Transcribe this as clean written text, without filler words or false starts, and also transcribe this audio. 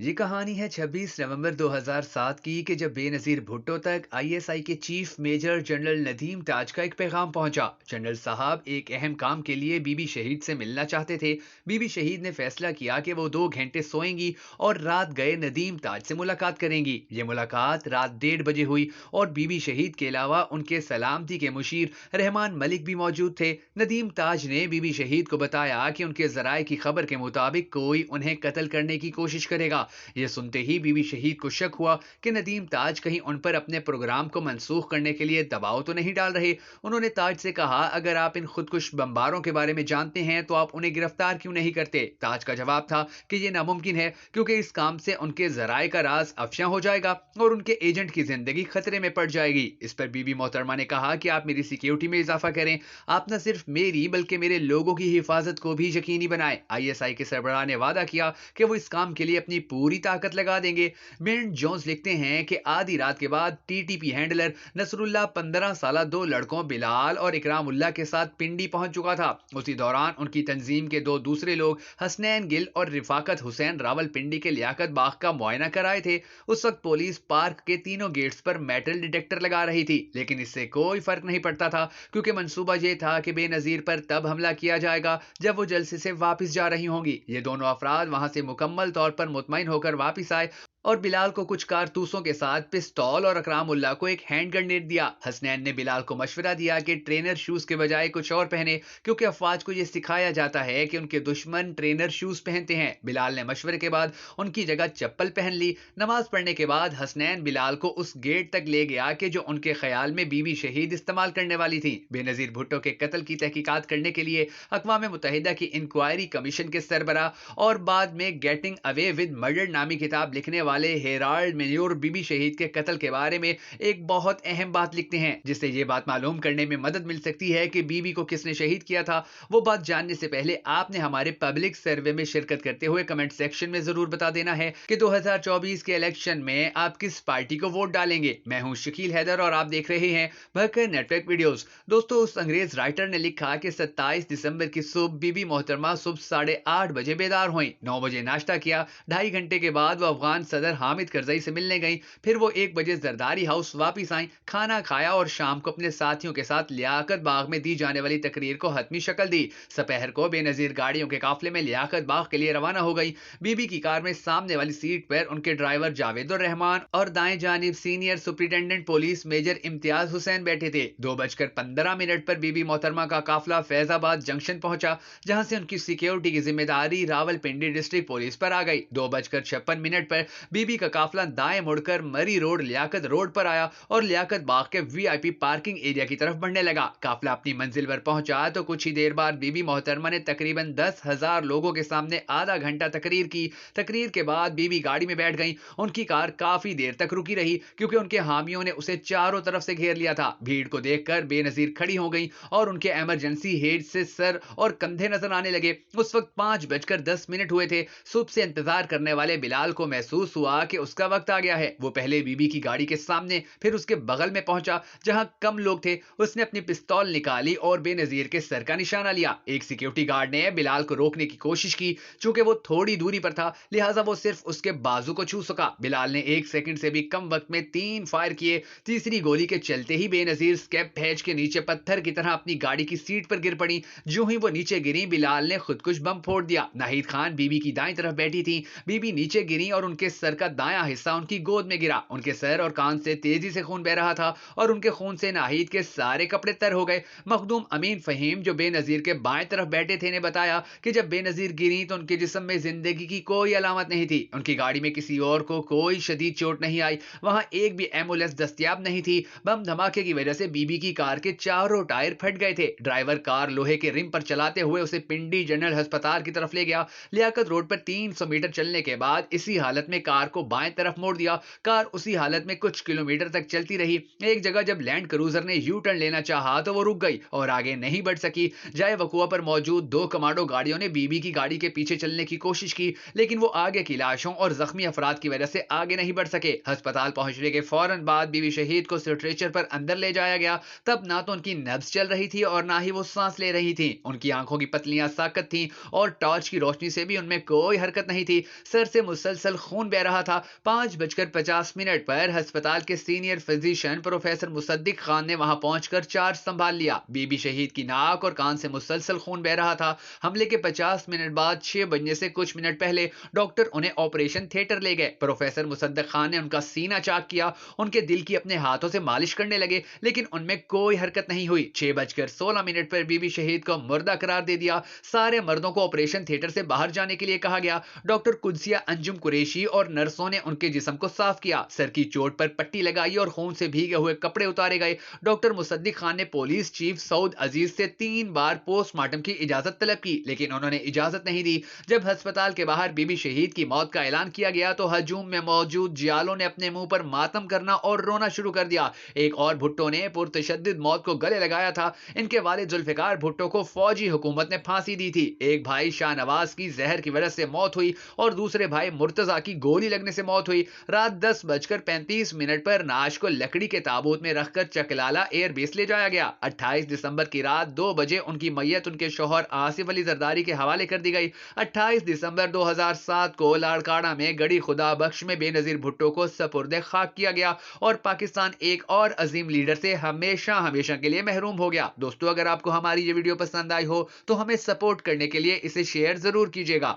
ये कहानी है 26 नवंबर 2007 की कि जब बेनजीर भुट्टो तक आईएसआई के चीफ मेजर जनरल नदीम ताज का एक पैगाम पहुंचा। जनरल साहब एक अहम काम के लिए बीबी शहीद से मिलना चाहते थे। बीबी शहीद ने फैसला किया कि वो 2 घंटे सोएंगी और रात गए नदीम ताज से मुलाकात करेंगी। ये मुलाकात रात 1:30 बजे हुई और बीबी शहीद के अलावा उनके सलामती के मुशीर रहमान मलिक भी मौजूद थे। नदीम ताज ने बीबी शहीद को बताया कि उनके जराये की खबर के मुताबिक कोई उन्हें कत्ल करने की कोशिश करेगा। यह सुनते ही बीबी शहीद को शक हुआ कि नदीम ताज कहीं उन पर अपने प्रोग्राम को मंसूख करने के लिए दबाव तो नहीं डाल रहे। उन्होंने ताज से कहा, अगर आप इन खुदकुश बमबारों के बारे में जानते हैं तो आप उन्हें गिरफ्तार क्यों नहीं करते। ताज का जवाब था कि यह नामुमकिन है, क्योंकि इस काम से उनके जराये का राज अफशा हो जाएगा और उनके एजेंट की जिंदगी खतरे में पड़ जाएगी। इस पर बीबी मोहतरमा ने कहा कि आप मेरी सिक्योरिटी में इजाफा करें, आप न सिर्फ मेरी बल्कि मेरे लोगों की हिफाजत को भी यकीनी बनाएं। आईएसआई के सरबराह ने वादा किया कि वो इस काम के लिए अपनी पूरी ताकत लगा देंगे। बेन जोन्स लिखते हैं कि आधी रात के बाद टीटीपी हैंडलर नसरुल्लाह 15 साल 2 लड़कों बिलाल और इकरामुल्लाह के साथ पिंडी पहुंच चुका था। उसी दौरान उनकी तंजीम के 2 दूसरे लोग हसनैन गिल और रिफाकत हुसैन रावलपिंडी के लियाकत बाग का मुआयना कराए थे। उस वक्त पुलिस पार्क के तीनों गेट्स पर मेटल डिटेक्टर लगा रही थी, लेकिन इससे कोई फर्क नहीं पड़ता था, क्योंकि मंसूबा यह था कि बेनजीर पर तब हमला किया जाएगा जब वो जलसे से वापस जा रही होंगी। ये दोनों अफराद वहां से मुकम्मल तौर पर मुतमईन होकर वापस आए और बिलाल को कुछ कारतूसों के साथ पिस्तौल और अकरामुल्लाह को एक हैंड ग्रेनेड दिया। हसनैन ने बिलाल को मशवरा दिया कि ट्रेनर शूज के बजाय कुछ और पहने, क्योंकि अफवाज को यह सिखाया जाता है कि उनके दुश्मन ट्रेनर शूज पहनते हैं। बिलाल ने मशवरे के बाद उनकी जगह चप्पल पहन ली। नमाज पढ़ने के बाद हसनैन बिलाल को उस गेट तक ले गया कि जो उनके ख्याल में बीबी शहीद इस्तेमाल करने वाली थी। बेनजीर भुट्टो के कत्ल की तहकीकात करने के लिए अक़वाम मुत्तहिदा की इंक्वायरी कमीशन के सरबराह और बाद में गेटिंग अवे विद मर्डर नामी किताब लिखने वाले हेराल्ड मेन्योर बीबी शहीद के कत्ल के बारे में एक बहुत अहम बात लिखते हैं, जिससे यह बात मालूम करने में मदद मिल सकती है कि बीबी को किसने शहीद किया था। वो बात जानने से पहले आपने हमारे पब्लिक सर्वे में शिरकत करते हुए कमेंट सेक्शन में जरूर बता देना है कि 2024 के इलेक्शन में आप किस पार्टी को वोट डालेंगे। मैं हूं शकील हैदर और आप देख रहे हैं भक्कर नेटवर्क वीडियोस। दोस्तों, उस अंग्रेज राइटर ने लिखा कि 27 दिसंबर की सुबह बीबी मोहतरमा सुबह 8:30 बजे बेदार हुई। 9 बजे नाश्ता किया। 2.5 घंटे के बाद वो अफगान सदर हामिद करजई से मिलने गई। फिर वो 1 बजे जरदारी हाउस वापस आई, खाना खाया और शाम को अपने साथियों के साथ लियाकत बाग में दी जाने वाली तकरीर को हतमी शक्ल दी। दोपहर को बेनजीर गाड़ियों के काफले में लियाकत बाग के लिए रवाना हो गई। बीबी की कार में सामने वाली सीट पर उनके ड्राइवर जावेद रहमान और दाएं जानिब senior superintendent police major Imtiaz Hussain बैठे थे। 2:15 पर बीबी मोहतरमा का काफला फैजाबाद जंक्शन पहुंचा, जहां से उनकी सिक्योरिटी की जिम्मेदारी रावलपिंडी डिस्ट्रिक्ट पुलिस पर आ गई। 2:56 पर बीबी का काफला दाएं मुड़कर मरी रोड लियाकत रोड पर आया और लियाकत बाग के वीआईपी पार्किंग एरिया की तरफ बढ़ने लगा। काफला अपनी मंजिल पर पहुंचा तो कुछ ही देर बाद बीबी मोहतरमा ने तकरीबन 10,000 लोगों के सामने आधा घंटा तकरीर की। तकरीर के बाद बीबी गाड़ी में बैठ गई। उनकी कार काफी देर तक रुकी रही, क्योंकि उनके हामियों ने उसे चारों तरफ से घेर लिया था। भीड़ को देखकर बेनजीर खड़ी हो गई और उनके इमरजेंसी हेड से सर और कंधे नजर आने लगे। उस वक्त 5:10 हुए थे। सुबह से इंतजार करने वाले बिलाल को महसूस हुआ कि उसका वक्त आ गया है। वो पहले बीबी की गाड़ी के सामने फिर उसके बगल में पहुंचा, जहां कम लोग थे। उसने अपनी पिस्तौल निकाली और बेनजीर के सर का निशाना लिया। एक सिक्योरिटी गार्ड ने बिलाल को रोकने की कोशिश की। चूंकि वो थोड़ी दूरी पर था, लिहाजा वो सिर्फ उसके बाजू को छू सका। बिलाल ने 1 सेकंड से भी कम वक्त में 3 फायर किए। तीसरी गोली के चलते ही बेनजीर स्केप हैच के नीचे पत्थर की तरह अपनी गाड़ी की सीट पर गिर पड़ी। जो ही वो नीचे गिरी, बिलाल ने खुदकुश बम फोड़ दिया। नाहिद खान बीबी की दाईं तरफ बैठी थी। बीबी नीचे गिरी और उनके सर का दायां हिस्सा उनकी गोद में गिरा। उनके सर और कान से तेजी से खून बह रहा था और उनके खून से नाहिद के सारे कपड़े तर हो गए। मखदूम अमीन फहीम, जो बेनजीर के बाएं तरफ बैठे थे, ने बताया कि जब बेनजीर गिरी तो उनके जिस्म में जिंदगी की कोई अलामत नहीं थी। उनकी गाड़ी में किसी और को कोई शदीद चोट नहीं आई। वहां एक भी एम्बुलेंस दस्तयाब नहीं थी। बम धमाके की वजह से बीबी की कार के चारों टायर फट गए थे। ड्राइवर कार लोहे के रिम पर चलाते हुए उसे पिंडी जनरल अस्पताल की तरफ ले गया। लियाकत रोड पर 300 मीटर चलने के बाद इसी हालत में कार कार को बाएं तरफ मोड़ दिया। कार उसी हालत में कुछ किलोमीटर तक चलती रही। एक जगह जब लैंड क्रूजर ने यू टर्न लेना चाहा तो वो रुक गई और आगे नहीं बढ़ सकी। जाए वकुआ पर मौजूद 2 कमांडो गाड़ियों ने बीबी की गाड़ी के पीछे चलने की कोशिश की, लेकिन वो आगे की लाशों और जख्मी अफराद की वजह से आगे नहीं बढ़ सके। अस्पताल पहुंचने के फौरन बाद बीबी शहीद को स्ट्रेचर पर अंदर ले जाया गया। तब ना तो उनकी नब्ज चल रही थी और ना ही वो सांस ले रही थी। उनकी आंखों की पतलियां साकत थीं और टॉर्च की रोशनी से भी उनमें कोई हरकत नहीं थी। सर से मुसलसल खून बह रहा था। 5:50 पर अस्पताल के senior physician professor Mossadegh Khan ने वहां पहुंचकर चार्ज संभाल लिया। बीबी शहीद की नाक और कान से मुसलसल खून बह रहा था। हमले के 50 मिनट बाद 6 बजने से कुछ मिनट पहले डॉक्टर उन्हें ऑपरेशन थिएटर ले गए। प्रोफेसर मुसद्दिक खान ने उनका सीना चाक किया, उनके दिल की अपने हाथों से मालिश करने लगे, लेकिन उनमें कोई हरकत नहीं हुई। 6:16 पर बीबी शहीद को मुर्दा करार दे दिया। सारे मर्दों को ऑपरेशन थिएटर से बाहर जाने के लिए कहा गया। डॉक्टर कुदसिया अंजुम कुरैशी और नर्सों ने उनके जिस्म को साफ किया। सर की चोट पर पट्टी लगाई और खून से भीगे हुए कपड़े उतारे गए। डॉक्टर मुसद्दिक खान ने पुलिस चीफ सऊद अजीज से 3 बार पोस्टमार्टम की इजाजत तलब की, लेकिन उन्होंने इजाजत नहीं दी। जब अस्पताल के बाहर बीबी शहीद की मौत का ऐलान किया गया तो हजूम में मौजूद जियालों ने अपने मुंह पर मातम करना और रोना शुरू कर दिया। एक और भुट्टो ने पुरतशद्दिद मौत को गले लगाया था। इनके वालिद जुल्फिकार भुट्टो को फौजी हुकूमत ने फांसी दी थी। एक भाई शाहनवाज की जहर की वजह से मौत हुई और दूसरे भाई मुर्तजा की गोली लगने से मौत हुई। रात 10:35 पर नाश को लकड़ी के ताबूत में रखकर चकलाला एयरबेस ले जाया गया। 28 दिसंबर की रात 2 बजे उनकी मैयत उनके शौहर आसिफ अली जरदारी के हवाले कर दी गई। 28 दिसंबर 2007 को लाड़काड़ा में गड़ी खुदा बख्श में बेनजीर भुट्टो को सपुर्दे खाक किया गया और पाकिस्तान एक और अजीम लीडर से हमेशा हमेशा के लिए महरूम हो गया। दोस्तों, अगर आपको हमारी ये वीडियो पसंद आई हो तो हमें सपोर्ट करने के लिए इसे शेयर जरूर कीजिएगा।